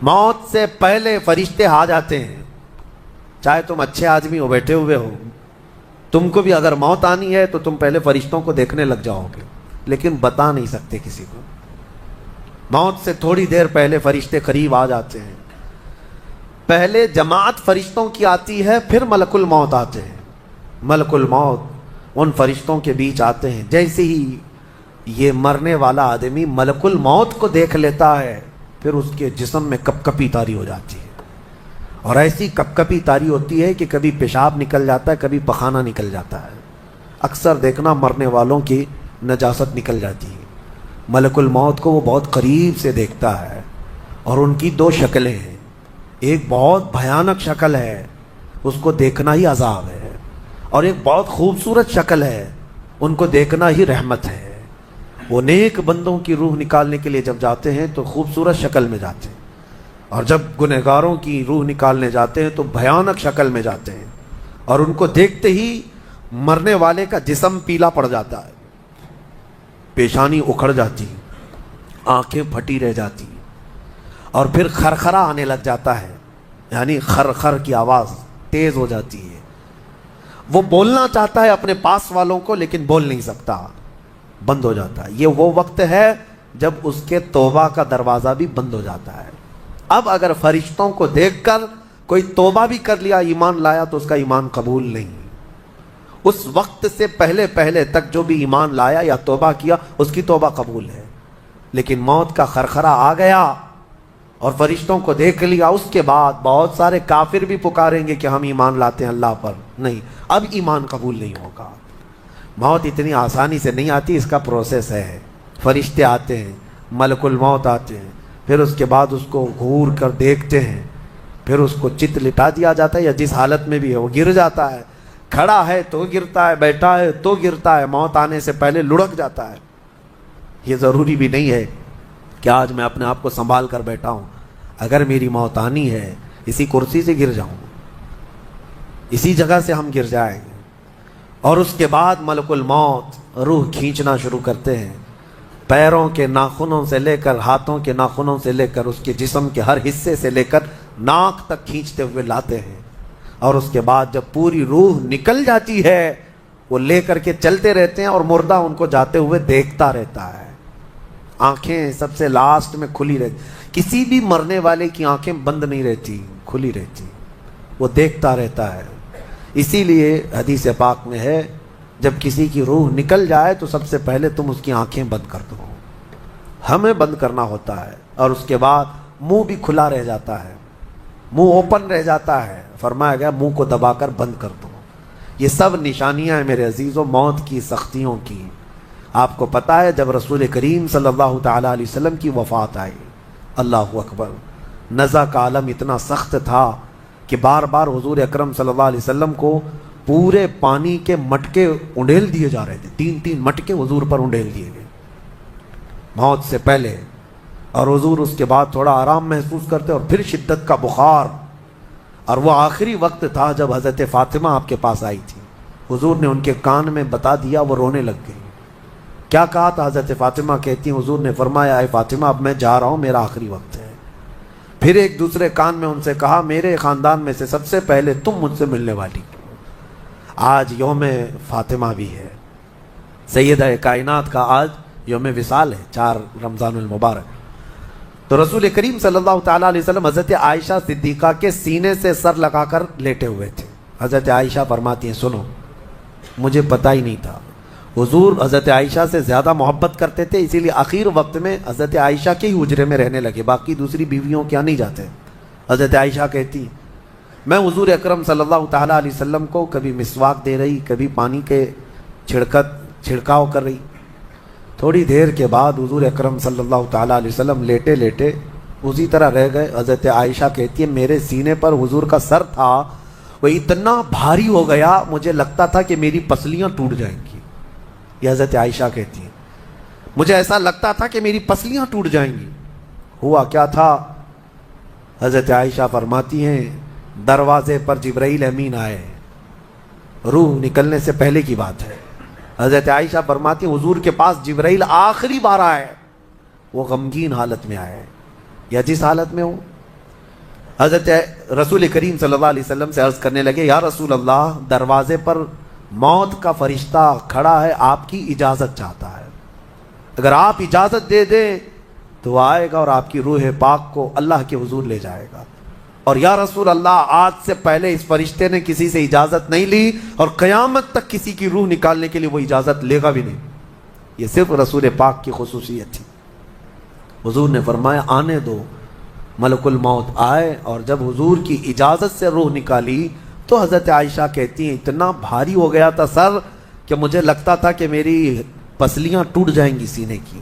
موت سے پہلے فرشتے آ جاتے ہیں. چاہے تم اچھے آدمی ہو، بیٹھے ہوئے ہو، تم کو بھی اگر موت آنی ہے تو تم پہلے فرشتوں کو دیکھنے لگ جاؤ گے، لیکن بتا نہیں سکتے کسی کو. موت سے تھوڑی دیر پہلے فرشتے قریب آ جاتے ہیں. پہلے جماعت فرشتوں کی آتی ہے، پھر ملک الموت آتے ہیں. ملک الموت ان فرشتوں کے بیچ آتے ہیں. جیسے ہی یہ مرنے والا آدمی ملک الموت کو دیکھ لیتا ہے، پھر اس کے جسم میں کپ کپی طاری ہو جاتی ہے. اور ایسی کپ کپی طاری ہوتی ہے کہ کبھی پیشاب نکل جاتا ہے، کبھی پخانہ نکل جاتا ہے. اکثر دیکھنا مرنے والوں کی نجاست نکل جاتی ہے. ملک الموت کو وہ بہت قریب سے دیکھتا ہے، اور ان کی دو شکلیں ہیں. ایک بہت بھیانک شکل ہے، اس کو دیکھنا ہی عذاب ہے، اور ایک بہت خوبصورت شکل ہے، ان کو دیکھنا ہی رحمت ہے. وہ نیک بندوں کی روح نکالنے کے لیے جب جاتے ہیں تو خوبصورت شکل میں جاتے ہیں، اور جب گنہگاروں کی روح نکالنے جاتے ہیں تو بھیانک شکل میں جاتے ہیں. اور ان کو دیکھتے ہی مرنے والے کا جسم پیلا پڑ جاتا ہے، پیشانی اکھڑ جاتی، آنکھیں پھٹی رہ جاتی، اور پھر خرخرا آنے لگ جاتا ہے، یعنی خر کی آواز تیز ہو جاتی ہے. وہ بولنا چاہتا ہے اپنے پاس والوں کو، لیکن بول نہیں سکتا، بند ہو جاتا ہے. یہ وہ وقت ہے جب اس کے توبہ کا دروازہ بھی بند ہو جاتا ہے. اب اگر فرشتوں کو دیکھ کر کوئی توبہ بھی کر لیا، ایمان لایا، تو اس کا ایمان قبول نہیں. اس وقت سے پہلے تک جو بھی ایمان لایا یا توبہ کیا، اس کی توبہ قبول ہے. لیکن موت کا خرخرا آ گیا اور فرشتوں کو دیکھ لیا، اس کے بعد بہت سارے کافر بھی پکاریں گے کہ ہم ایمان لاتے ہیں اللہ پر. نہیں، اب ایمان قبول نہیں ہوگا. موت اتنی آسانی سے نہیں آتی، اس کا پروسیس ہے. فرشتے آتے ہیں، ملک الموت آتے ہیں، پھر اس کے بعد اس کو گھور کر دیکھتے ہیں، پھر اس کو چت لٹا دیا جاتا ہے، یا جس حالت میں بھی ہے وہ گر جاتا ہے. کھڑا ہے تو گرتا ہے، بیٹھا ہے تو گرتا ہے، موت آنے سے پہلے لڑک جاتا ہے. یہ ضروری بھی نہیں ہے کہ آج میں اپنے آپ کو سنبھال کر بیٹھا ہوں. اگر میری موت آنی ہے، اسی کرسی سے گر جاؤں، اسی جگہ سے ہم گر جائیں گے. اور اس کے بعد ملک الموت روح کھینچنا شروع کرتے ہیں. پیروں کے ناخنوں سے لے کر، ہاتھوں کے ناخنوں سے لے کر، اس کے جسم کے ہر حصے سے لے کر ناک تک کھینچتے ہوئے لاتے ہیں. اور اس کے بعد جب پوری روح نکل جاتی ہے، وہ لے کر کے چلتے رہتے ہیں، اور مردہ ان کو جاتے ہوئے دیکھتا رہتا ہے. آنکھیں سب سے لاسٹ میں کھلی رہتی. کسی بھی مرنے والے کی آنکھیں بند نہیں رہتی، کھلی رہتی، وہ دیکھتا رہتا ہے. اسی لیے حدیث پاک میں ہے، جب کسی کی روح نکل جائے تو سب سے پہلے تم اس کی آنکھیں بند کر دو. ہمیں بند کرنا ہوتا ہے، اور اس کے بعد منہ بھی کھلا رہ جاتا ہے، منہ اوپن رہ جاتا ہے. فرمایا گیا منہ کو دبا کر بند کر دو. یہ سب نشانیاں ہیں میرے عزیزوں موت کی، سختیوں کی. آپ کو پتہ ہے جب رسول کریم صلی اللہ تعالیٰ علیہ وسلم کی وفات آئی، اللہ اکبر، نزع کا عالم اتنا سخت تھا کہ بار بار حضور اکرم صلی اللہ علیہ وسلم کو پورے پانی کے مٹکے انڈیل دیے جا رہے تھے. 3 مٹکے حضور پر انڈیل دیے گئے موت سے پہلے. اور حضور اس کے بعد تھوڑا آرام محسوس کرتے، اور پھر شدت کا بخار. اور وہ آخری وقت تھا جب حضرت فاطمہ آپ کے پاس آئی تھی. حضور نے ان کے کان میں بتا دیا، وہ رونے لگ گئی. کیا کہا تھا؟ حضرت فاطمہ کہتی ہیں حضور نے فرمایا، اے فاطمہ اب میں جا رہا ہوں، میرا آخری وقت ہے. پھر ایک دوسرے کان میں ان سے کہا، میرے خاندان میں سے سب سے پہلے تم مجھ سے ملنے والی. آج یوم فاطمہ بھی ہے، سیدہ کائنات کا آج یوم وصال ہے، 4 رمضان المبارک. تو رسول کریم صلی اللہ تعالیٰ علیہ وسلم حضرت عائشہ صدیقہ کے سینے سے سر لگا کر لیٹے ہوئے تھے. حضرت عائشہ فرماتی ہیں، سنو، مجھے پتہ ہی نہیں تھا. حضور حضرت عائشہ سے زیادہ محبت کرتے تھے، اسی لیے آخر وقت میں حضرت عائشہ کے ہی حجرے میں رہنے لگے، باقی دوسری بیویوں کیا نہیں جاتے. حضرت عائشہ کہتی، میں حضور اکرم صلی اللہ تعالیٰ علیہ وسلم کو کبھی مسواک دے رہی، کبھی پانی کے چھڑکاؤ کر رہی. تھوڑی دیر کے بعد حضور اکرم صلی اللہ تعالیٰ علیہ وسلم لیٹے لیٹے اسی طرح رہ گئے. حضرت عائشہ کہتی ہے، میرے سینے پر حضور کا سر تھا، وہ اتنا بھاری ہو گیا مجھے لگتا تھا کہ میری پسلیاں ٹوٹ جائیں گی. یہ حضرت عائشہ کہتی ہیں، مجھے ایسا لگتا تھا کہ میری پسلیاں ٹوٹ جائیں گی. ہوا کیا تھا؟ حضرت عائشہ فرماتی ہیں، دروازے پر جبرائیل امین آئے، روح نکلنے سے پہلے کی بات ہے. حضرت عائشہ فرماتی ہیں، حضور کے پاس جبرائیل آخری بار آئے، وہ غمگین حالت میں آئے، یا جس حالت میں ہو حضرت رسول کریم صلی اللہ علیہ وسلم سے عرض کرنے لگے یا رسول اللہ دروازے پر موت کا فرشتہ کھڑا ہے، آپ کی اجازت چاہتا ہے، اگر آپ اجازت دے دیں تو وہ آئے گا اور آپ کی روح پاک کو اللہ کے حضور لے جائے گا۔ اور یا رسول اللہ آج سے پہلے اس فرشتے نے کسی سے اجازت نہیں لی اور قیامت تک کسی کی روح نکالنے کے لیے وہ اجازت لے گا بھی نہیں۔ یہ صرف رسول پاک کی خصوصیت تھی۔ حضور نے فرمایا آنے دو، ملک الموت آئے، اور جب حضور کی اجازت سے روح نکالی تو حضرت عائشہ کہتی ہیں اتنا بھاری ہو گیا تھا سر کہ مجھے لگتا تھا کہ میری پسلیاں ٹوٹ جائیں گی سینے کی۔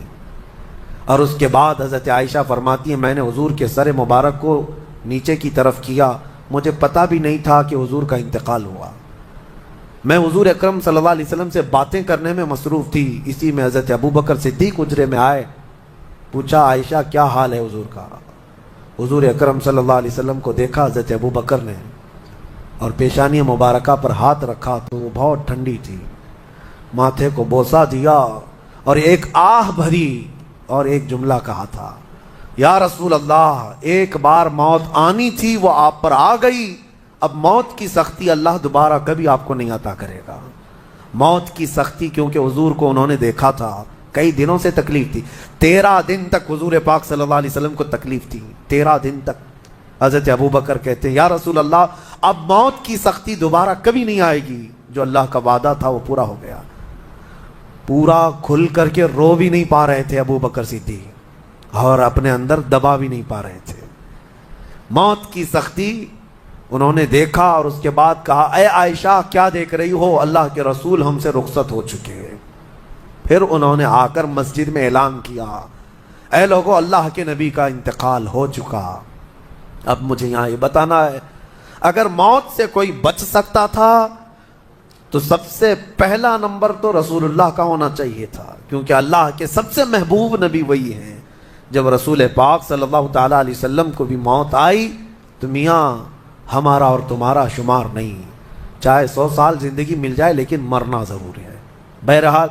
اور اس کے بعد حضرت عائشہ فرماتی ہیں میں نے حضور کے سر مبارک کو نیچے کی طرف کیا، مجھے پتہ بھی نہیں تھا کہ حضور کا انتقال ہوا۔ میں حضور اکرم صلی اللہ علیہ وسلم سے باتیں کرنے میں مصروف تھی، اسی میں حضرت ابوبکر صدیق حجرے میں آئے، پوچھا عائشہ کیا حال ہے حضور کا؟ حضور اکرم صلی اللہ علیہ وسلم کو دیکھا حضرت ابوبکر نے اور پیشانی مبارکہ پر ہاتھ رکھا تو وہ بہت ٹھنڈی تھی، ماتھے کو بوسہ دیا اور ایک آہ بھری اور ایک جملہ کہا تھا یا رسول اللہ ایک بار موت آنی تھی وہ آپ پر آ گئی، اب موت کی سختی اللہ دوبارہ کبھی آپ کو نہیں عطا کرے گا۔ موت کی سختی کیونکہ حضور کو انہوں نے دیکھا تھا، کئی دنوں سے تکلیف تھی، 13 دن تک حضور پاک صلی اللہ علیہ وسلم کو تکلیف تھی، 13 دن تک۔ حضرت ابوبکر کہتے ہیں یا رسول اللہ اب موت کی سختی دوبارہ کبھی نہیں آئے گی، جو اللہ کا وعدہ تھا وہ پورا ہو گیا۔ پورا کھل کر کے رو بھی نہیں پا رہے تھے ابوبکر صدیق اور اپنے اندر دبا بھی نہیں پا رہے تھے۔ موت کی سختی انہوں نے دیکھا اور اس کے بعد کہا اے عائشہ کیا دیکھ رہی ہو، اللہ کے رسول ہم سے رخصت ہو چکے ہیں۔ پھر انہوں نے آ کر مسجد میں اعلان کیا اے لوگو اللہ کے نبی کا انتقال ہو چکا۔ اب مجھے یہاں یہ بتانا ہے اگر موت سے کوئی بچ سکتا تھا تو سب سے پہلا نمبر تو رسول اللہ کا ہونا چاہیے تھا، کیونکہ اللہ کے سب سے محبوب نبی وہی ہیں۔ جب رسول پاک صلی اللہ تعالیٰ علیہ وسلم کو بھی موت آئی تو میاں ہمارا اور تمہارا شمار نہیں، چاہے 100 سال زندگی مل جائے لیکن مرنا ضرور ہے۔ بہرحال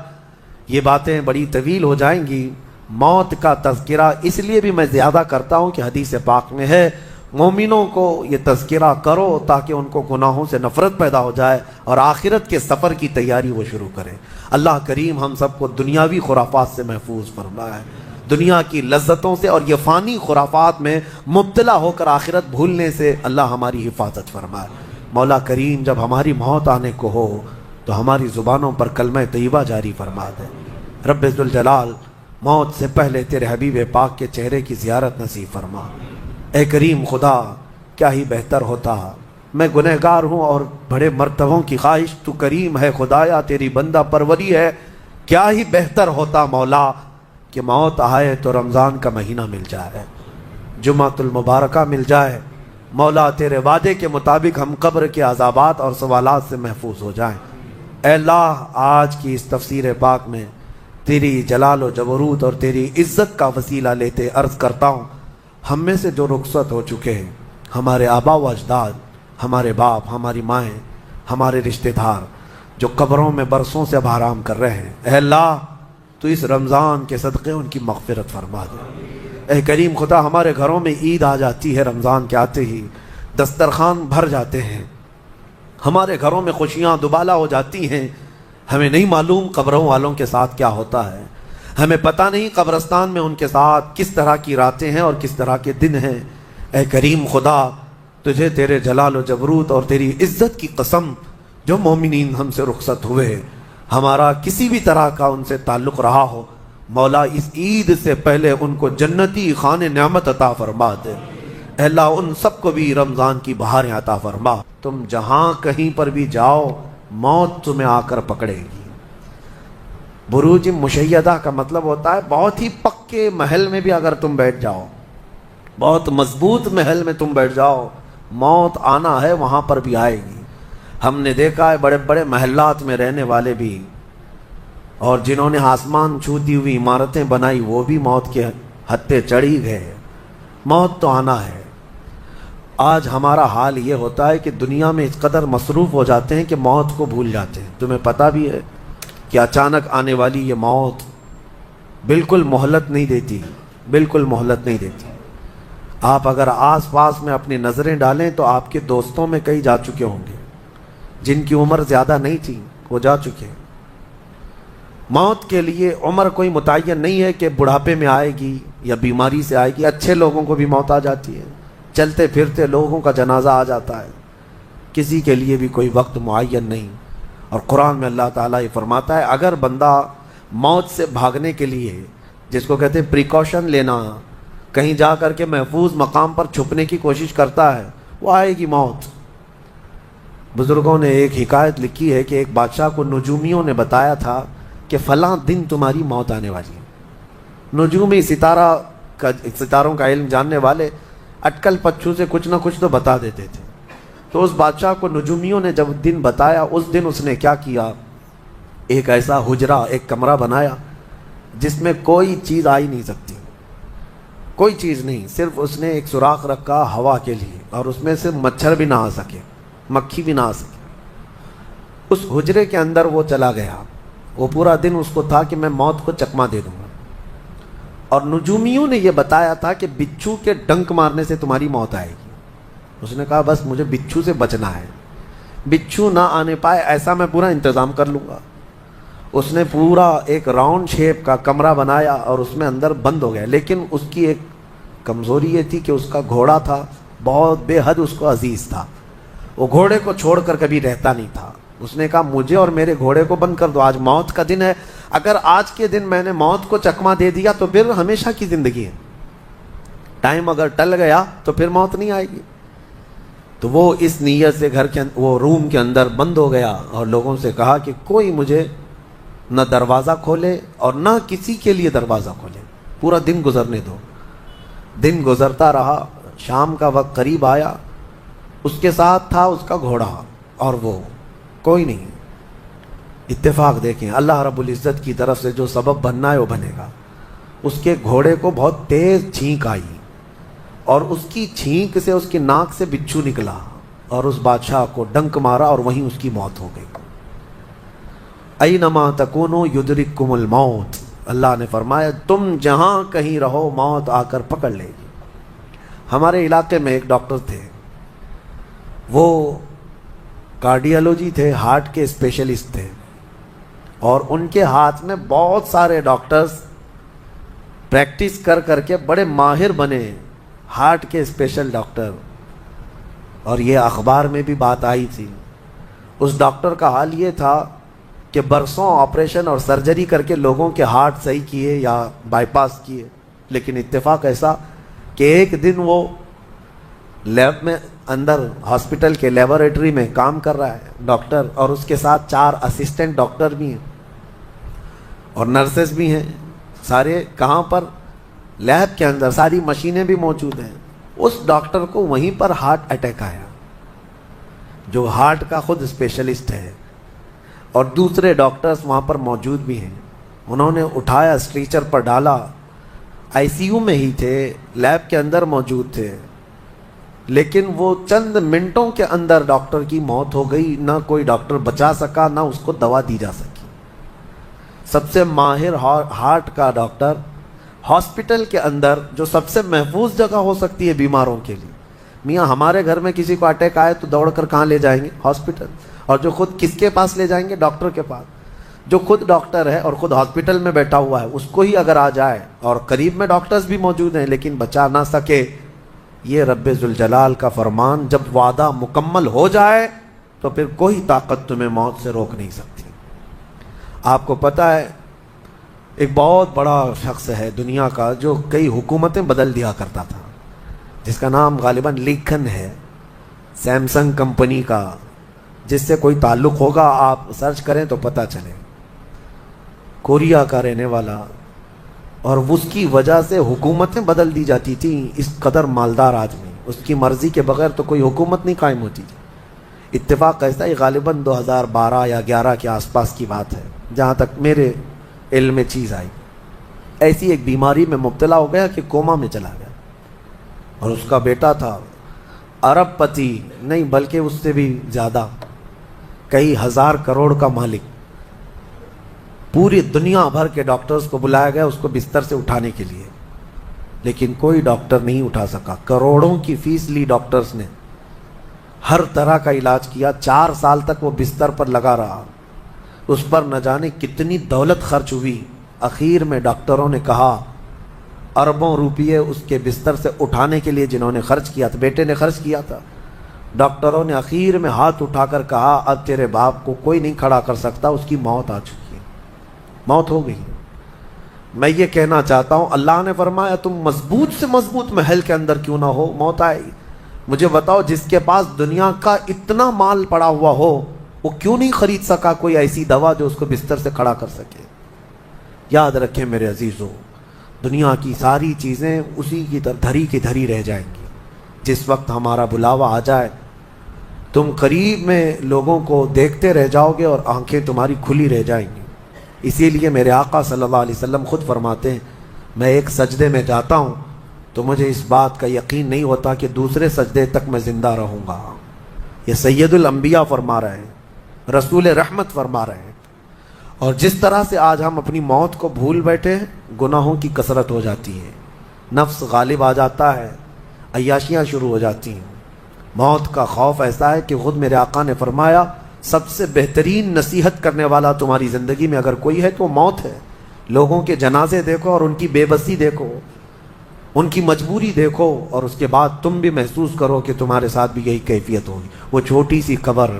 یہ باتیں بڑی طویل ہو جائیں گی، موت کا تذکرہ اس لیے بھی میں زیادہ کرتا ہوں کہ حدیث پاک میں ہے مومنوں کو یہ تذکرہ کرو تاکہ ان کو گناہوں سے نفرت پیدا ہو جائے اور آخرت کے سفر کی تیاری وہ شروع کریں۔ اللہ کریم ہم سب کو دنیاوی خرافات سے محفوظ فرمائے، دنیا کی لذتوں سے اور یہ فانی خرافات میں مبتلا ہو کر آخرت بھولنے سے اللہ ہماری حفاظت فرمائے۔ مولا کریم جب ہماری موت آنے کو ہو تو ہماری زبانوں پر کلمہ طیبہ جاری فرما دے۔ رب ذوالجلال موت سے پہلے تیرے حبیب پاک کے چہرے کی زیارت نصیب فرما۔ اے کریم خدا کیا ہی بہتر ہوتا، میں گنہگار ہوں اور بڑے مرتبوں کی خواہش، تو کریم ہے خدایا تیری بندہ پروری ہے، کیا ہی بہتر ہوتا مولا کہ موت آئے تو رمضان کا مہینہ مل جائے، جمعۃ المبارکہ مل جائے، مولا تیرے وعدے کے مطابق ہم قبر کے عذابات اور سوالات سے محفوظ ہو جائیں۔ اے اللہ آج کی اس تفسیر پاک میں تیری جلال و جبروت اور تیری عزت کا وسیلہ لیتے عرض کرتا ہوں ہم میں سے جو رخصت ہو چکے ہیں، ہمارے آبا و اجداد، ہمارے باپ، ہماری مائیں، ہمارے رشتہ دار جو قبروں میں برسوں سے اب آرام کر رہے ہیں، اے اللہ تو اس رمضان کے صدقے ان کی مغفرت فرما دے۔ اے کریم خدا ہمارے گھروں میں عید آ جاتی ہے، رمضان کے آتے ہی دسترخوان بھر جاتے ہیں، ہمارے گھروں میں خوشیاں دوبالا ہو جاتی ہیں، ہمیں نہیں معلوم قبروں والوں کے ساتھ کیا ہوتا ہے، ہمیں پتہ نہیں قبرستان میں ان کے ساتھ کس طرح کی راتیں ہیں اور کس طرح کے دن ہیں۔ اے کریم خدا تجھے تیرے جلال و جبروت اور تیری عزت کی قسم جو مومنین ہم سے رخصت ہوئے ہمارا کسی بھی طرح کا ان سے تعلق رہا ہو، مولا اس عید سے پہلے ان کو جنتی خان نعمت عطا فرما دے۔ اے اللہ ان سب کو بھی رمضان کی بہاریں عطا فرما۔ تم جہاں کہیں پر بھی جاؤ موت تمہیں آ کر پکڑے گی۔ بروج مشیدہ کا مطلب ہوتا ہے بہت ہی پکے محل میں بھی اگر تم بیٹھ جاؤ، بہت مضبوط محل میں تم بیٹھ جاؤ، موت آنا ہے وہاں پر بھی آئے گی۔ ہم نے دیکھا ہے بڑے بڑے محلات میں رہنے والے بھی اور جنہوں نے آسمان چھوتی ہوئی عمارتیں بنائی وہ بھی موت کے ہتھے چڑھی گئے۔ موت تو آنا ہے۔ آج ہمارا حال یہ ہوتا ہے کہ دنیا میں اس قدر مصروف ہو جاتے ہیں کہ موت کو بھول جاتے ہیں۔ تمہیں پتہ بھی ہے کہ اچانک آنے والی یہ موت بالکل مہلت نہیں دیتی، بالکل مہلت نہیں دیتی۔ آپ اگر آس پاس میں اپنی نظریں ڈالیں تو آپ کے دوستوں میں کئی جا چکے ہوں گے، جن کی عمر زیادہ نہیں تھی وہ جا چکے۔ موت کے لیے عمر کوئی متعین نہیں ہے کہ بڑھاپے میں آئے گی یا بیماری سے آئے گی، اچھے لوگوں کو بھی موت آ جاتی ہے، چلتے پھرتے لوگوں کا جنازہ آ جاتا ہے، کسی کے لیے بھی کوئی وقت معین نہیں۔ اور قرآن میں اللہ تعالیٰ یہ فرماتا ہے اگر بندہ موت سے بھاگنے کے لیے، جس کو کہتے ہیں پریکاشن لینا، کہیں جا کر کے محفوظ مقام پر چھپنے کی کوشش کرتا ہے، وہ آئے گی موت۔ بزرگوں نے ایک حکایت لکھی ہے کہ ایک بادشاہ کو نجومیوں نے بتایا تھا کہ فلاں دن تمہاری موت آنے والی ہے۔ نجومی ستاروں کا علم جاننے والے اٹکل پچھو سے کچھ نہ کچھ تو بتا دیتے تھے۔ تو اس بادشاہ کو نجومیوں نے جب دن بتایا، اس دن اس نے کیا کیا، ایک ایسا حجرہ، ایک کمرہ بنایا جس میں کوئی چیز آ ہی نہیں سکتی، کوئی چیز نہیں، صرف اس نے ایک سوراخ رکھا ہوا کے لیے، اور اس میں سے مچھر بھی نہ آ سکے، مکھی بھی نہ آ سکے۔ اس حجرے کے اندر وہ چلا گیا، وہ پورا دن اس کو تھا کہ میں موت کو چکما دے دوں گا، اور نجومیوں نے یہ بتایا تھا کہ بچھو کے ڈنک مارنے سے تمہاری موت آئے گی۔ اس نے کہا بس مجھے بچھو سے بچنا ہے، بچھو نہ آنے پائے ایسا میں پورا انتظام کر لوں گا۔ اس نے پورا ایک راؤنڈ شیپ کا کمرہ بنایا اور اس میں اندر بند ہو گیا، لیکن اس کی ایک کمزوری یہ تھی کہ اس کا گھوڑا تھا، بہت بے حد اس کو عزیز تھا، وہ گھوڑے کو چھوڑ کر کبھی رہتا نہیں تھا۔ اس نے کہا مجھے اور میرے گھوڑے کو بند کر دو، آج موت کا دن ہے، اگر آج کے دن میں نے موت کو چکما دے دیا تو پھر ہمیشہ کی زندگی ہے، ٹائم اگر ٹل گیا تو پھر موت نہیں آئے گی۔ تو وہ اس نیت سے وہ روم کے اندر بند ہو گیا اور لوگوں سے کہا کہ کوئی مجھے نہ دروازہ کھولے اور نہ کسی کے لیے دروازہ کھولے، پورا دن گزرنے دو۔ دن گزرتا رہا، شام کا وقت قریب آیا، اس کے ساتھ تھا اس کا گھوڑا اور وہ کوئی نہیں۔ اتفاق دیکھیں، اللہ رب العزت کی طرف سے جو سبب بننا ہے وہ بنے گا۔ اس کے گھوڑے کو بہت تیز چھینک آئی اور اس کی چھینک سے اس کی ناک سے بچھو نکلا اور اس بادشاہ کو ڈنک مارا اور وہیں اس کی موت ہو گئی۔ اینما تکونوا یدرککم الموت، اللہ نے فرمایا تم جہاں کہیں رہو موت آ کر پکڑ لے گی۔ ہمارے علاقے میں ایک ڈاکٹر تھے، وہ کارڈیالوجی تھے، ہارٹ کے اسپیشلسٹ تھے، اور ان کے ہاتھ میں بہت سارے ڈاکٹرز پریکٹس کر کر کے بڑے ماہر بنے، ہارٹ کے اسپیشل ڈاکٹر، اور یہ اخبار میں بھی بات آئی تھی۔ اس ڈاکٹر کا حال یہ تھا کہ برسوں آپریشن اور سرجری کر کے لوگوں کے ہارٹ صحیح کیے یا بائی پاس کیے، لیکن اتفاق ایسا کہ ایک دن وہ لیب میں اندر ہاسپٹل کے لیبارٹری میں کام کر رہا ہے ڈاکٹر، اور اس کے ساتھ 4 اسسٹنٹ ڈاکٹر بھی ہیں اور نرسز بھی ہیں، سارے کہاں پر، لیب کے اندر، ساری مشینیں بھی موجود ہیں۔ اس ڈاکٹر کو وہیں پر ہارٹ اٹیک آیا، جو ہارٹ کا خود اسپیشلسٹ ہے، اور دوسرے ڈاکٹرز وہاں پر موجود بھی ہیں۔ انہوں نے اٹھایا، اسٹریچر پر ڈالا، آئی سی یو میں ہی تھے، لیب کے اندر موجود تھے، لیکن وہ چند منٹوں کے اندر ڈاکٹر کی موت ہو گئی، نہ کوئی ڈاکٹر بچا سکا، نہ اس کو دوا دی جا سکی۔ سب سے ماہر ہارٹ کا ڈاکٹر ہاسپٹل کے اندر، جو سب سے محفوظ جگہ ہو سکتی ہے بیماروں کے لیے، میاں ہمارے گھر میں کسی کو اٹیک آئے تو دوڑ کر کہاں لے جائیں گے؟ ہاسپٹل۔ اور جو خود کس کے پاس لے جائیں گے؟ ڈاکٹر کے پاس۔ جو خود ڈاکٹر ہے اور خود ہاسپٹل میں بیٹھا ہوا ہے، اس کو ہی اگر آ جائے، اور قریب میں ڈاکٹرز بھی موجود ہیں لیکن بچا نہ سکے، یہ رب ذوالجلال کا فرمان، جب وعدہ مکمل ہو جائے تو پھر کوئی طاقت تمہیں موت سے روک نہیں سکتی۔ آپ کو پتہ ہے ایک بہت بڑا شخص ہے دنیا کا جو کئی حکومتیں بدل دیا کرتا تھا، جس کا نام غالباً لیکن ہے، سیمسنگ کمپنی کا، جس سے کوئی تعلق ہوگا آپ سرچ کریں تو پتہ چلے، کوریا کا رہنے والا، اور اس کی وجہ سے حکومتیں بدل دی جاتی تھیں۔ اس قدر مالدار آدمی، اس کی مرضی کے بغیر تو کوئی حکومت نہیں قائم ہوتی تھی۔ اتفاق ایسا ہی غالباً 2012 یا 11 کے آس پاس کی بات ہے، جہاں تک میرے علم میں چیز آئی، ایسی ایک بیماری میں مبتلا ہو گیا کہ کوما میں چلا گیا، اور اس کا بیٹا تھا ارب پتی، نہیں بلکہ اس سے بھی زیادہ، کئی ہزار کروڑ کا مالک۔ پوری دنیا بھر کے ڈاکٹرز کو بلایا گیا اس کو بستر سے اٹھانے کے لیے، لیکن کوئی ڈاکٹر نہیں اٹھا سکا. کروڑوں کی فیس لی ڈاکٹرز نے, ہر طرح کا علاج کیا, 4 سال تک وہ بستر پر لگا رہا, اس پر نہ جانے کتنی دولت خرچ ہوئی. اخیر میں ڈاکٹروں نے کہا, اربوں روپیے اس کے بستر سے اٹھانے کے لیے جنہوں نے خرچ کیا تھا, بیٹے نے خرچ کیا تھا, ڈاکٹروں نے اخیر میں ہاتھ اٹھا کر کہا اب تیرے باپ کو کوئی نہیں کھڑا کر سکتا, اس کی موت آ چکی ہے, موت ہو گئی. میں یہ کہنا چاہتا ہوں, اللہ نے فرمایا تم مضبوط سے مضبوط محل کے اندر کیوں نہ ہو, موت آئے گی. مجھے بتاؤ, جس کے پاس دنیا کا اتنا مال پڑا ہوا ہو, وہ کیوں نہیں خرید سکا کوئی ایسی دوا جو اس کو بستر سے کھڑا کر سکے؟ یاد رکھیں میرے عزیزوں, دنیا کی ساری چیزیں اسی کی دھری کی دھری رہ جائیں گی. جس وقت ہمارا بلاوا آ جائے, تم قریب میں لوگوں کو دیکھتے رہ جاؤ گے اور آنکھیں تمہاری کھلی رہ جائیں گی. اسی لیے میرے آقا صلی اللہ علیہ وسلم خود فرماتے ہیں, میں ایک سجدے میں جاتا ہوں تو مجھے اس بات کا یقین نہیں ہوتا کہ دوسرے سجدے تک میں زندہ رہوں گا. یہ سید الانبیاء فرما رہے ہیں, رسول رحمت فرما رہے ہیں. اور جس طرح سے آج ہم اپنی موت کو بھول بیٹھے ہیں, گناہوں کی کثرت ہو جاتی ہے, نفس غالب آ جاتا ہے, عیاشیاں شروع ہو جاتی ہیں. موت کا خوف ایسا ہے کہ خود میرے آقا نے فرمایا, سب سے بہترین نصیحت کرنے والا تمہاری زندگی میں اگر کوئی ہے تو موت ہے. لوگوں کے جنازے دیکھو اور ان کی بے بسی دیکھو, ان کی مجبوری دیکھو, اور اس کے بعد تم بھی محسوس کرو کہ تمہارے ساتھ بھی یہی کیفیت ہوگی. وہ چھوٹی سی قبر,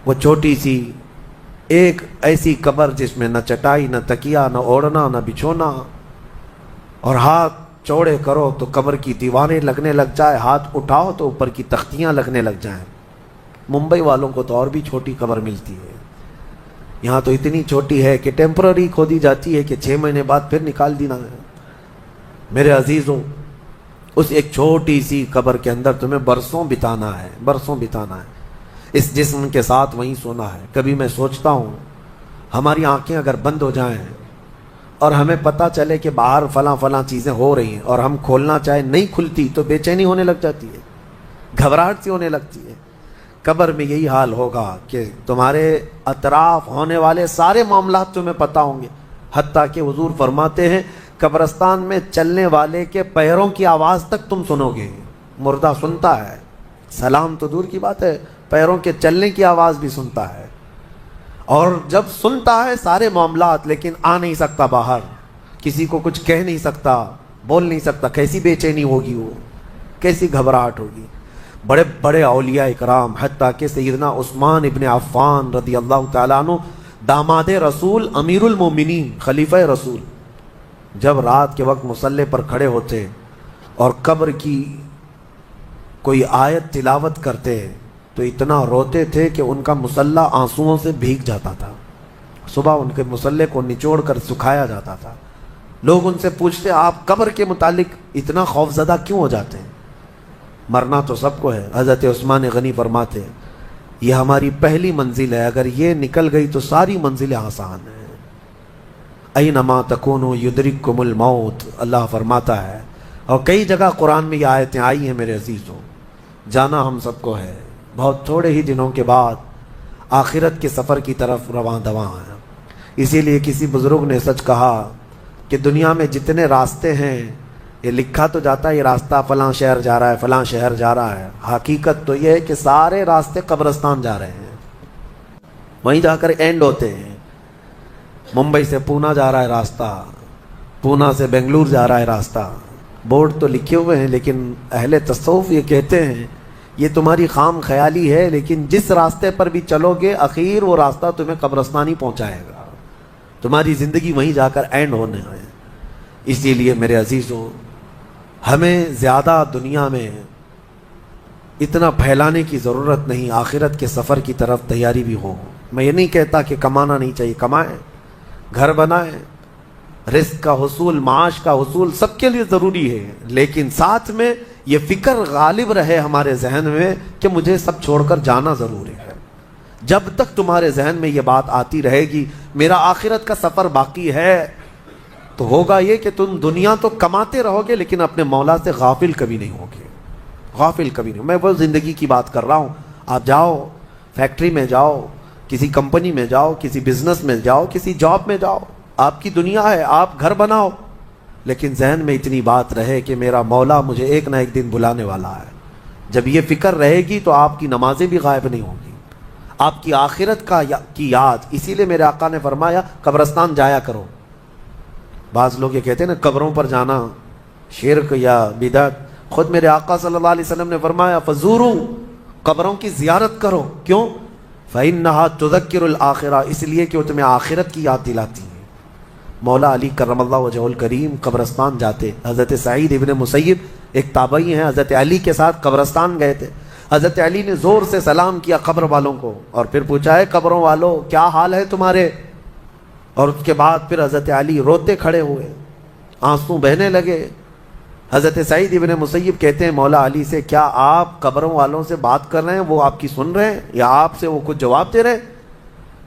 وہ چھوٹی سی ایک ایسی قبر جس میں نہ چٹائی, نہ تکیا, نہ اوڑھنا, نہ بچھونا, اور ہاتھ چوڑے کرو تو قبر کی دیواریں لگنے لگ جائے, ہاتھ اٹھاؤ تو اوپر کی تختیاں لگنے لگ جائیں. ممبئی والوں کو تو اور بھی چھوٹی قبر ملتی ہے, یہاں تو اتنی چھوٹی ہے کہ ٹیمپرری کھودی جاتی ہے کہ 6 مہینے بعد پھر نکال دینا ہے. میرے عزیزوں, اس ایک چھوٹی سی قبر کے اندر تمہیں برسوں بتانا ہے, برسوں بتانا ہے. اس جسم کے ساتھ وہیں سونا ہے. کبھی میں سوچتا ہوں, ہماری آنکھیں اگر بند ہو جائیں اور ہمیں پتہ چلے کہ باہر فلاں فلاں چیزیں ہو رہی ہیں اور ہم کھولنا چاہیں نہیں کھلتی, تو بے چینی ہونے لگ جاتی ہے, گھبراہٹ سی ہونے لگتی ہے. قبر میں یہی حال ہوگا کہ تمہارے اطراف ہونے والے سارے معاملات تمہیں پتہ ہوں گے. حتیٰ کہ حضور فرماتے ہیں, قبرستان میں چلنے والے کے پیروں کی آواز تک تم سنو گے. مردہ سنتا ہے, سلام تو دور کی بات ہے, پیروں کے چلنے کی آواز بھی سنتا ہے. اور جب سنتا ہے سارے معاملات, لیکن آ نہیں سکتا باہر, کسی کو کچھ کہہ نہیں سکتا, بول نہیں سکتا. کیسی بے چینی ہوگی وہ, کیسی گھبراہٹ ہوگی. بڑے بڑے اولیاء اکرام, حتیٰ کہ سیدنا عثمان ابن عفان رضی اللہ تعالیٰ عنہ, داماد رسول, امیر المومنین, خلیفہ رسول, جب رات کے وقت مصلی پر کھڑے ہوتے اور قبر کی کوئی آیت تلاوت کرتے تو اتنا روتے تھے کہ ان کا مصلی آنسوؤں سے بھیگ جاتا تھا. صبح ان کے مصلی کو نچوڑ کر سکھایا جاتا تھا. لوگ ان سے پوچھتے, آپ قبر کے متعلق اتنا خوفزدہ کیوں ہو جاتے ہیں؟ مرنا تو سب کو ہے. حضرت عثمان غنی فرماتے, یہ ہماری پہلی منزل ہے, اگر یہ نکل گئی تو ساری منزلیں آسان ہیں. اینما تکونوا یدرککم الموت, اللہ فرماتا ہے. اور کئی جگہ قرآن میں یہ آیتیں آئی ہیں میرے عزیزوں. جانا ہم سب کو ہے, بہت تھوڑے ہی دنوں کے بعد آخرت کے سفر کی طرف رواں دواں ہیں. اسی لیے کسی بزرگ نے سچ کہا کہ دنیا میں جتنے راستے ہیں, یہ لکھا تو جاتا ہے یہ راستہ فلاں شہر جا رہا ہے, فلاں شہر جا رہا ہے, حقیقت تو یہ ہے کہ سارے راستے قبرستان جا رہے ہیں, وہیں جا کر اینڈ ہوتے ہیں. ممبئی سے پونا جا رہا ہے راستہ, پونا سے بنگلور جا رہا ہے راستہ. بورڈ تو لکھے ہوئے ہیں, لیکن اہل تصوف یہ کہتے ہیں یہ تمہاری خام خیالی ہے, لیکن جس راستے پر بھی چلو گے اخیر وہ راستہ تمہیں قبرستان ہی پہنچائے گا, تمہاری زندگی وہیں جا کر اینڈ ہونے ہے. اسی لیے میرے عزیزوں, ہمیں زیادہ دنیا میں اتنا پھیلانے کی ضرورت نہیں, آخرت کے سفر کی طرف تیاری بھی ہو. میں یہ نہیں کہتا کہ کمانا نہیں چاہیے, کمائیں, گھر بنائیں, رزق کا حصول, معاش کا حصول سب کے لیے ضروری ہے, لیکن ساتھ میں یہ فکر غالب رہے ہمارے ذہن میں کہ مجھے سب چھوڑ کر جانا ضروری ہے. جب تک تمہارے ذہن میں یہ بات آتی رہے گی میرا آخرت کا سفر باقی ہے, تو ہوگا یہ کہ تم دنیا تو کماتے رہو گے لیکن اپنے مولا سے غافل کبھی نہیں ہوگے, غافل کبھی نہیں. میں وہ زندگی کی بات کر رہا ہوں. آپ جاؤ, فیکٹری میں جاؤ, کسی کمپنی میں جاؤ, کسی بزنس میں جاؤ, کسی جاب میں جاؤ, آپ کی دنیا ہے, آپ گھر بناؤ, لیکن ذہن میں اتنی بات رہے کہ میرا مولا مجھے ایک نہ ایک دن بلانے والا ہے. جب یہ فکر رہے گی تو آپ کی نمازیں بھی غائب نہیں ہوں گی, آپ کی آخرت کی یاد. اسی لیے میرے آقا نے فرمایا قبرستان جایا کرو. بعض لوگ یہ کہتے ہیں نا قبروں پر جانا شرک یا بدعت. خود میرے آقا صلی اللہ علیہ وسلم نے فرمایا فزورو, قبروں کی زیارت کرو. کیوں؟ فإنها تذکر الآخرہ, اس لیے کہ وہ تمہیں آخرت کی یاد دلاتی ہیں. مولا علی کرم اللہ وجہہ الکریم قبرستان جاتے. حضرت سعید ابن مسیب ایک تابعی ہیں, حضرت علی کے ساتھ قبرستان گئے تھے. حضرت علی نے زور سے سلام کیا قبر والوں کو اور پھر پوچھا ہے قبروں والوں کیا حال ہے تمہارے. اور اس کے بعد پھر حضرت علی روتے کھڑے ہوئے, آنسو بہنے لگے. حضرت سعید ابن مسیب کہتے ہیں مولا علی سے کیا آپ قبروں والوں سے بات کر رہے ہیں, وہ آپ کی سن رہے ہیں یا آپ سے وہ کچھ جواب دے رہے ہیں؟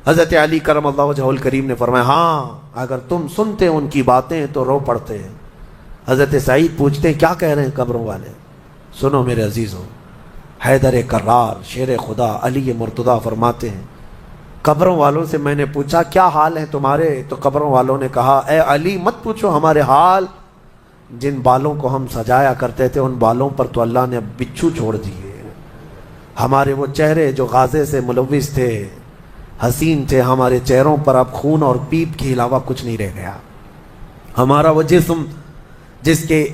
حضرت علی کرم اللہ وجہہ الکریم نے فرمایا ہاں, اگر تم سنتے ان کی باتیں تو رو پڑتے ہیں. حضرت سعید پوچھتے ہیں کیا کہہ رہے ہیں قبروں والے؟ سنو میرے عزیزوں, حیدر کرار شیر خدا علی مرتضیٰ فرماتے ہیں قبروں والوں سے میں نے پوچھا کیا حال ہے تمہارے, تو قبروں والوں نے کہا اے علی مت پوچھو ہمارے حال, جن بالوں کو ہم سجایا کرتے تھے ان بالوں پر تو اللہ نے بچھو چھوڑ دیے. ہمارے وہ چہرے جو غازے سے ملوث تھے, حسین تھے, ہمارے چہروں پر اب خون اور پیپ کے علاوہ کچھ نہیں رہ گیا. ہمارا وہ جسم جس کے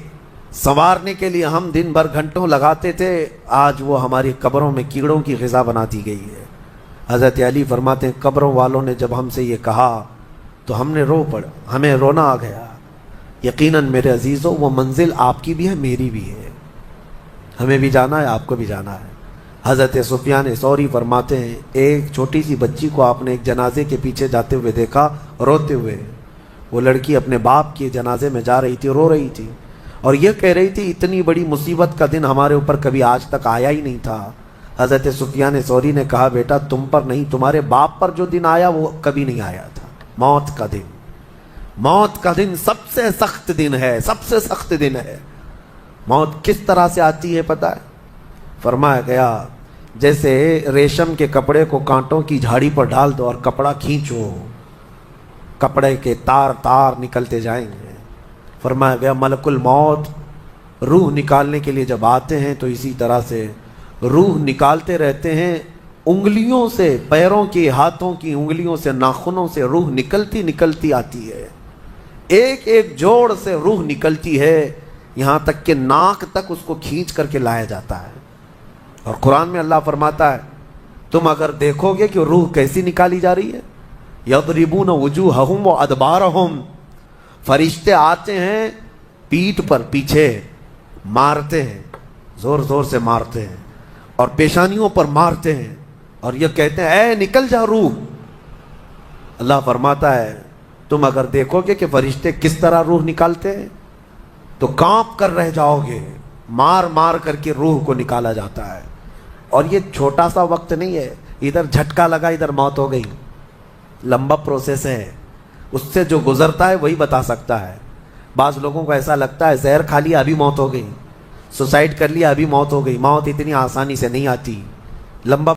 سنوارنے کے لیے ہم دن بھر گھنٹوں لگاتے تھے, آج وہ ہماری قبروں میں کیڑوں کی غذا بنا دی گئی ہے. حضرت علی فرماتے ہیں قبروں والوں نے جب ہم سے یہ کہا تو ہم نے رو پڑا, ہمیں رونا آ گیا. یقیناً میرے عزیزوں وہ منزل آپ کی بھی ہے میری بھی ہے, ہمیں بھی جانا ہے آپ کو بھی جانا ہے. حضرت سفیان ثوری فرماتے ہیں ایک چھوٹی سی بچی کو آپ نے ایک جنازے کے پیچھے جاتے ہوئے دیکھا روتے ہوئے. وہ لڑکی اپنے باپ کے جنازے میں جا رہی تھی, رو رہی تھی اور یہ کہہ رہی تھی اتنی بڑی مصیبت کا دن ہمارے اوپر کبھی آج تک آیا ہی نہیں تھا. حضرت سفیان ثوری نے کہا بیٹا تم پر نہیں, تمہارے باپ پر جو دن آیا وہ کبھی نہیں آیا تھا. موت کا دن, موت کا دن سب سے سخت دن ہے, سب سے سخت دن ہے. موت کس طرح سے آتی ہے پتہ ہے؟ فرمایا گیا جیسے ریشم کے کپڑے کو کانٹوں کی جھاڑی پر ڈال دو اور کپڑا کھینچو, کپڑے کے تار تار نکلتے جائیں گے. فرمایا گیا ملک الموت روح نکالنے کے لیے جب آتے ہیں تو اسی طرح سے روح نکالتے رہتے ہیں انگلیوں سے, پیروں کی ہاتھوں کی انگلیوں سے, ناخنوں سے روح نکلتی نکلتی آتی ہے. ایک ایک جوڑ سے روح نکلتی ہے, یہاں تک کہ ناک تک اس کو کھینچ کر کے لایا جاتا ہے. اور قرآن میں اللہ فرماتا ہے تم اگر دیکھو گے کہ روح کیسی نکالی جا رہی ہے, یضربون وجوہہم وادبارہم, فرشتے آتے ہیں پیٹھ پر پیچھے مارتے ہیں, زور زور سے مارتے ہیں اور پیشانیوں پر مارتے ہیں اور یہ کہتے ہیں اے نکل جا روح. اللہ فرماتا ہے تم اگر دیکھو گے کہ فرشتے کس طرح روح نکالتے ہیں تو کانپ کر رہ جاؤ گے, مار مار کر کے روح کو نکالا جاتا ہے. اور یہ چھوٹا سا وقت نہیں ہے, ادھر جھٹکا لگا ادھر موت ہو گئی, لمبا پروسیس ہے. اس سے جو گزرتا ہے وہی بتا سکتا ہے. بعض لوگوں کو ایسا لگتا ہے زہر کھا لیا ابھی موت ہو گئی, سوسائڈ کر لیا ابھی موت ہو گئی. موت اتنی آسانی سے نہیں آتی, لمبا